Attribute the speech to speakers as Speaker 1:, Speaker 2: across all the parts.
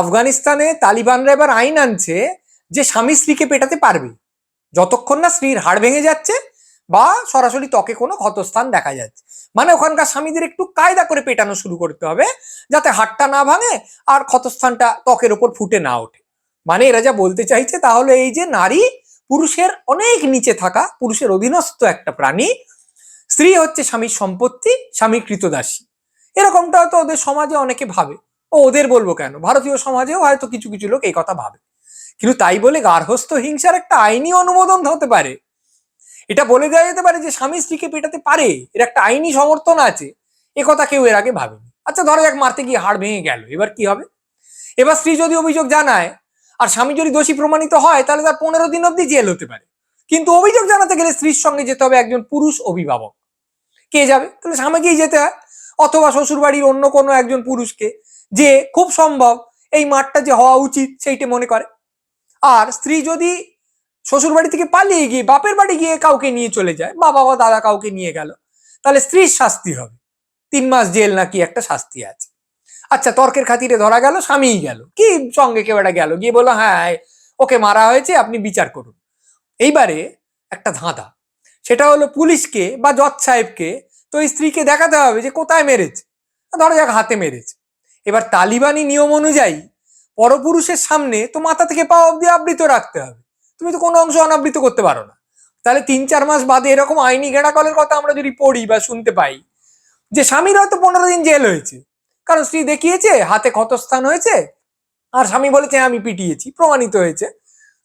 Speaker 1: আফগানিস্তানে তালিবানরা এবার আইন আনছে যে স্বামী স্ত্রীকে পেটাতে পারবে যতক্ষণ না স্ত্রীর হাড় ভেঙে যাচ্ছে বা সরাসরি ত্বকে কোনো ক্ষতস্থান দেখা যাচ্ছে। মানে ওখানকার স্বামীদের একটু কায়দা করে পেটানো শুরু করতে হবে যাতে হাড়টা না ভাঙে আর ক্ষতস্থানটা ত্বকের ওপর ফুটে না ওঠে। মানে এরা যা বলতে চাইছে তাহলে এই যে নারী পুরুষের অনেক নিচে থাকা, পুরুষের অধীনস্থ একটা প্রাণী, স্ত্রী হচ্ছে স্বামীর সম্পত্তি, স্বামী কৃতদাসী, এরকমটা হয়তো ওদের সমাজে অনেকে ভাবে। ও ওদের বলবো কেন, ভারতীয় সমাজেও হয়তো কিছু কিছু লোক এই কথা ভাবে। কিন্তু তাই বলে গার্হস্থ্য হিংসার একটা আইনি অনুমোদন হতে পারে, এটা বলে দেওয়া যেতে পারে যে স্বামী স্ত্রীকে পেটাতে পারে, এর একটা আইনি সমর্থন আছে, এ কথা কেউ এর আগে ভাবেনি। আচ্ছা ধরো যাক মারতে গিয়ে হাড় ভেঙে গেল, এবার কি হবে? এবার স্ত্রী যদি অভিযোগ জানায় আর স্বামী যদি দোষী প্রমাণিত হয় তাহলে তার 15 দিন অব্দি জেল হতে পারে। কিন্তু অভিযোগ জানাতে গেলে স্ত্রীর সঙ্গে যেতে হবে একজন পুরুষ অভিভাবক। কে যাবে? তাহলে স্বামীকেই যেতে হয়, অথবা শ্বশুর বাড়ির অন্য কোনো একজন পুরুষকে, যে খুব সম্ভব এই মাঠটা যে হওয়া উচিত সেইটা মনে করে। আর স্ত্রী যদি শ্বশুর বাড়ি থেকে পালিয়ে গিয়ে বাপের বাড়ি গিয়ে কাউকে নিয়ে চলে যায়, বাবা বা দাদা কাউকে নিয়ে গেল, তাহলে স্ত্রীর শাস্তি হবে 3 মাস জেল নাকি একটা শাস্তি আছে। আচ্ছা তর্কের খাতিরে ধরা গেল স্বামীই গেল, কি সঙ্গে কেউ একটা গেল, গিয়ে বললো হ্যাঁ ওকে মারা হয়েছে আপনি বিচার করুন। এইবারে একটা ধাঁধা, সেটা হলো পুলিশকে বা জজ সাহেবকে তো এই স্ত্রীকে দেখাতে হবে যে কোথায় মেরেছে। ধরা যাক হাতে মেরেছে। এবার তালিবানি নিয়ম অনুযায়ী পরপুরুষের সামনে তো মাথা থেকে পা অব্দি আবৃত রাখতে হবে, তুমি তো কোনো অংশ অনাবৃত করতে পারো না। তাহলে 3-4 মাস বাদে এরকম আইনি ঘেরাকলের কথা আমরা যদি পড়ি বা শুনতে পাই যে স্বামীর হয়তো 15 দিন জেল হয়েছে, কারণ স্ত্রী দেখিয়েছে হাতে ক্ষতস্থান হয়েছে আর স্বামী বলেছে আমি পিটিয়েছি, প্রমাণিত হয়েছে,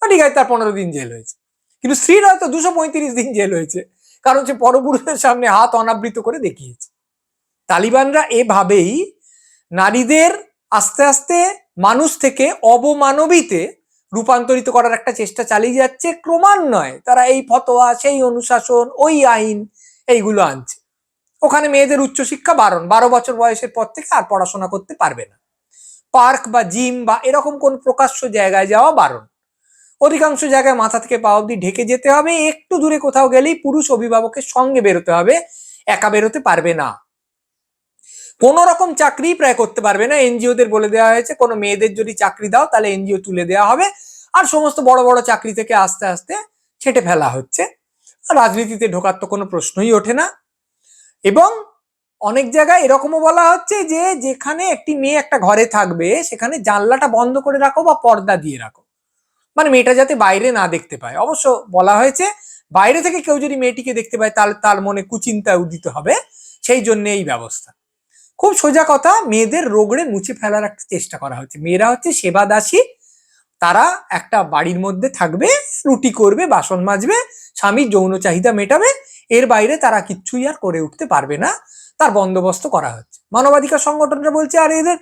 Speaker 1: ঠিক আছে তার 15 দিন জেল হয়েছে। কিন্তু স্ত্রীর হয়তো 235 দিন জেল হয়েছে, কারণ সে পরপুরুষের সামনে হাত অনাবৃত করে দেখিয়েছে। তালিবানরা এভাবেই নারীদের আস্তে আস্তে মানুষ থেকে অবমানবীতে রূপান্তরিত করার একটা চেষ্টা চালিয়ে যাচ্ছে। ক্রমান্বয়ে তারা এই ফতোয়া, সেই অনুশাসন, ওই আইন এইগুলো আনছে। ওখানে মেয়েদের উচ্চশিক্ষা বারণ, 12 বছর বয়সের পর থেকে আর পড়াশোনা করতে পারবে না। পার্ক বা জিম বা এরকম কোন প্রকাশ্য জায়গায় যাওয়া বারণ। অধিকাংশ জায়গায় মাথা থেকে পা অব্দি ঢেকে যেতে হবে, একটু দূরে কোথাও গেলেই পুরুষ অভিভাবকের সঙ্গে বেরোতে হবে, একা বেরোতে পারবে না। কোন রকম চাকরি প্রায় করতে পারবে না, এনজিওদের বলে দেওয়া হয়েছে কোনো মেয়েদের যদি চাকরি দাও তাহলে এনজিও তুলে দেওয়া হবে। আর সমস্ত বড় বড় চাকরি থেকে আস্তে আস্তে ছেটে ফেলা হচ্ছে। রাজনীতিতে ঢোকার তো কোনো প্রশ্নই ওঠে না। এবং অনেক জায়গায় এরকমও বলা হচ্ছে যে যেখানে একটি মেয়ে একটা ঘরে থাকবে সেখানে জানলাটা বন্ধ করে রাখো বা পর্দা দিয়ে রাখো, মানে মেয়েটা যাতে বাইরে না দেখতে পায়। অবশ্য বলা হয়েছে বাইরে থেকে কেউ যদি মেয়েটিকে দেখতে পায় তাহলে তার মনে কুচিন্তা উদিত হবে, সেই জন্য এই ব্যবস্থা। খুব সোজা কথা, মেয়েদের রোগড়ে মুছে ফেলার একটা চেষ্টা করা হচ্ছে। মেয়েরা হচ্ছে সেবা দাসী, তারা একটা বাড়ির মধ্যে থাকবে, রুটি করবে, বাসন মাজবে, স্বামীর যৌন চাহিদা মেটাবে, এর বাইরে তারা কিচ্ছুই আর করে উঠতে পারবে না, তার বন্দোবস্ত করা হচ্ছে। মানবাধিকার সংগঠনরা বলছে আর এদের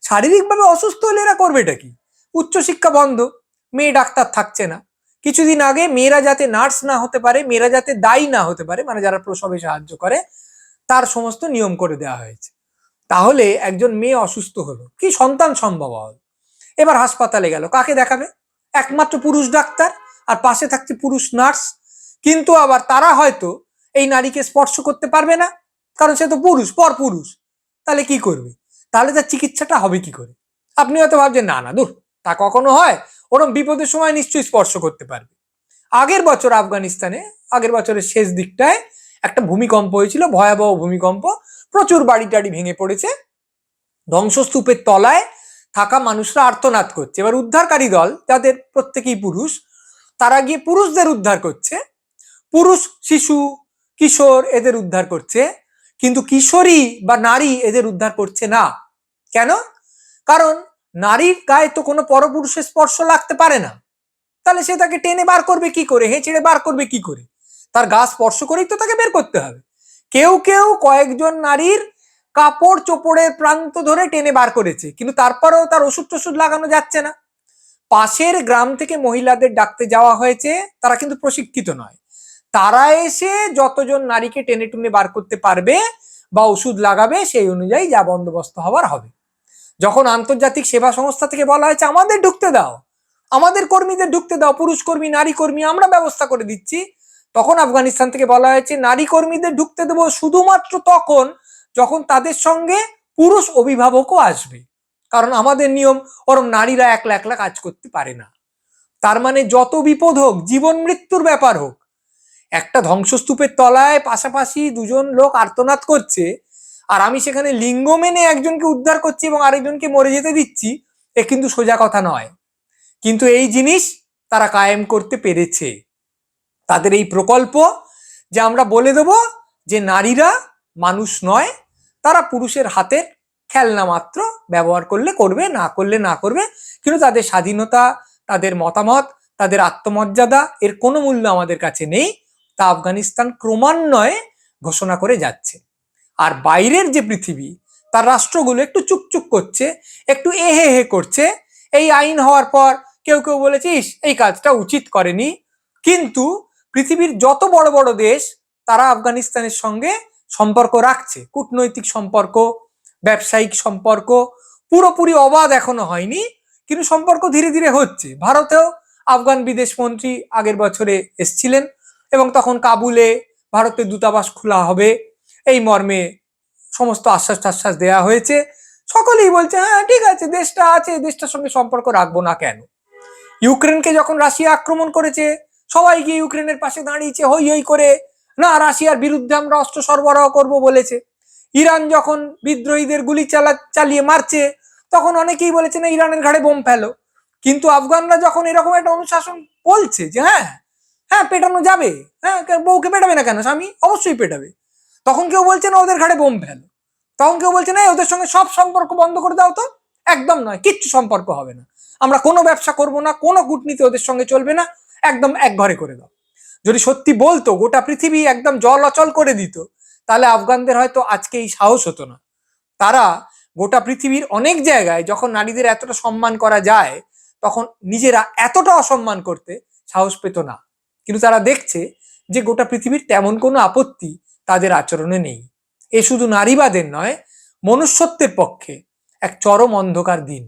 Speaker 1: শারীরিকভাবে অসুস্থ হলে এরা করবেটা কি? উচ্চশিক্ষা বন্ধ, মেয়ে ডাক্তার থাকছে না। কিছুদিন আগে মেয়েরা যাতে নার্স না হতে পারে, মেয়েরা যাতে দায়ী না হতে পারে, মানে যারা প্রসবে সাহায্য করে, তার সমস্ত নিয়ম করে দেওয়া হয়েছে। তাহলে একজন মেয়ে অসুস্থ হলো, কি সন্তান সম্ভব হল, এবার হাসপাতালে গেল, কাকে দেখাবে? একমাত্র পুরুষ ডাক্তার, আর পাশে থাকছে পুরুষ নার্স। কিন্তু আবার তারা হয়তো এই নারীকে স্পর্শ করতে পারবে না, কারণ সে তো পুরুষ, পর পুরুষ। তাহলে কি করবে? তাহলে তার চিকিৎসাটা হবে কি করে? আপনি হয়তো ভাবছেন না না দূর, তা কখনো হয়, ওরম বিপদের সময় নিশ্চয়ই স্পর্শ করতে পারবে। আগের বছর আফগানিস্তানে, আগের বছরের শেষ দিকটায় একটা ভূমিকম্প হয়েছিল, ভয়াবহ ভূমিকম্প, প্রচুর বাড়ি টাড়ি ভেঙে পড়েছে, ধ্বংসস্তূপের তলায় থাকা মানুষরা আর্তনাদ করছে। এবার উদ্ধারকারী দল, যাদের প্রত্যেকেই পুরুষ, তারা গিয়ে পুরুষদের উদ্ধার করছে, পুরুষ শিশু কিশোর এদের উদ্ধার করছে, কিন্তু কিশোরী বা নারী এদের উদ্ধার করছে না। কেন? কারণ নারীর গায়ে তো কোনো পরপুরুষের স্পর্শ লাগতে পারে না, তাহলে সে তাকে টেনে বার করবে কি করে, হেঁচড়ে বার করবে কি করে? তার গা স্পর্শ করেই তো তাকে বের করতে হবে। কেউ কেউ কয়েকজন নারীর কাপড় চোপড়ের প্রান্ত ধরে টেনে বার করেছে, কিন্তু তারপরেও তার ওষুধ টষুধ লাগানো যাচ্ছে না। পাশের গ্রাম থেকে মহিলাদের ডাকতে যাওয়া হয়েছে, তারা কিন্তু প্রশিক্ষিত নয়, তারা এসে যতজন নারীকে টেনে টুনে বার করতে পারবে বা ওষুধ লাগাবে সেই অনুযায়ী যা বন্দোবস্ত হবার হবে। যখন আন্তর্জাতিক সেবা সংস্থা থেকে বলা হয়েছে আমাদের ঢুকতে দাও, আমাদের কর্মীদের ঢুকতে দাও, পুরুষ কর্মী নারী কর্মী আমরা ব্যবস্থা করে দিচ্ছি, তখন আফগানিস্তান থেকে বলা হয়েছে নারী কর্মীদের ঢুকতে দেবো শুধুমাত্র তখন যখন তাদের সঙ্গে পুরুষ অভিভাবকও আসবে। কারণ আমাদের নিয়ম ওরম নারীরা একলা একলা কাজ করতে পারে না। তার মানে যত বিপদ হোক, জীবন মৃত্যুর ব্যাপার হোক, একটা ধ্বংসস্তূপের তলায় পাশাপাশি দুজন লোক আর্তনাদ করছে, আর আমি সেখানে লিঙ্গ মেনে একজনকে উদ্ধার করছি এবং আরেকজনকে মরে যেতে দিচ্ছি, এ কিন্তু সোজা কথা নয়। কিন্তু এই জিনিস তারা কায়েম করতে পেরেছে। তাদের এই প্রকল্প যে আমরা বলে দেব যে নারীরা মানুষ নয়, তারা পুরুষের হাতের খেলনা মাত্র, ব্যবহার করলে করবে, না করলে না করবে, কিন্তু তাদের স্বাধীনতা, তাদের মতামত, তাদের আত্মমর্যাদা, এর কোনো মূল্য আমাদের কাছে নেই, তা আফগানিস্তান ক্রমান্বয়ে ঘোষণা করে যাচ্ছে। আর বাইরের যে পৃথিবী, তার রাষ্ট্রগুলো একটু চুপচুপ করছে, একটু এহে হে করছে। এই আইন হওয়ার পর কেউ কেউ বলেছিস এই কাজটা উচিত করেনি, কিন্তু পৃথিবীর যত বড় বড় দেশ তারা আফগানিস্তানের সঙ্গে সম্পর্ক রাখছে, কূটনৈতিক সম্পর্ক, ব্যবসায়িক সম্পর্ক, পুরোপুরি অবাধ এখনো হয়নি, কিন্তু সম্পর্ক ধীরে ধীরে হচ্ছে। ভারতেও আফগান বিদেশ মন্ত্রী আগের বছরে এসছিলেন এবং তখন কাবুলে ভারতের দূতাবাস খোলা হবে এই মর্মে সমস্ত আশ্বাস টাশ্বাস দেওয়া হয়েছে। সকলেই বলছে হ্যাঁ ঠিক আছে, দেশটা আছে, দেশটার সঙ্গে সম্পর্ক রাখবো না কেন। ইউক্রেনকে যখন রাশিয়া আক্রমণ করেছে, সবাই গিয়ে ইউক্রেনের পাশে দাঁড়িয়েছে হই হই করে, না রাশিয়ার বিরুদ্ধে আমরা অস্ত্র সরবরাহ করব বলেছে। ইরান যখন বিদ্রোহীদের গুলি চালিয়ে মারছে, তখন অনেকেই বলেছে না ইরানের ঘাড়ে বোম ফেলো। কিন্তু আফগানরা যখন এরকম একটা অনুশাসন বলছে যে হ্যাঁ হ্যাঁ পেটানো যাবে, হ্যাঁ বউকে পেটাবে না কেন, স্বামী অবশ্যই পেটাবে, তখন কেউ বলছে না ওদের ঘাড়ে বোম ফেলো। তখন কেউ বলছে না ওদের সঙ্গে সব সম্পর্ক বন্ধ করে দাও, তো একদম নয়, কিচ্ছু সম্পর্ক হবে না, আমরা কোনো ব্যবসা করব না, কোনো কূটনীতি ওদের সঙ্গে চলবে না, একদম এক ঘরে করে দাও। যদি সত্যি বলতো, গোটা পৃথিবী একদম জল অচল করে দিত, তাহলে আফগানদের হয়তো আজকে এই সাহস হতো না। তারা গোটা পৃথিবীর অনেক জায়গায় যখন নারীদের এতটা সম্মান করা যায়, তখন নিজেরা এতটা অসম্মান করতে সাহস পেত না। কিন্তু তারা দেখছে যে গোটা পৃথিবীর তেমন কোনো আপত্তি তাদের আচরণে নেই। এ শুধু নারীবাদের নয়, মনুষ্যত্বের পক্ষে এক চরম অন্ধকার দিন।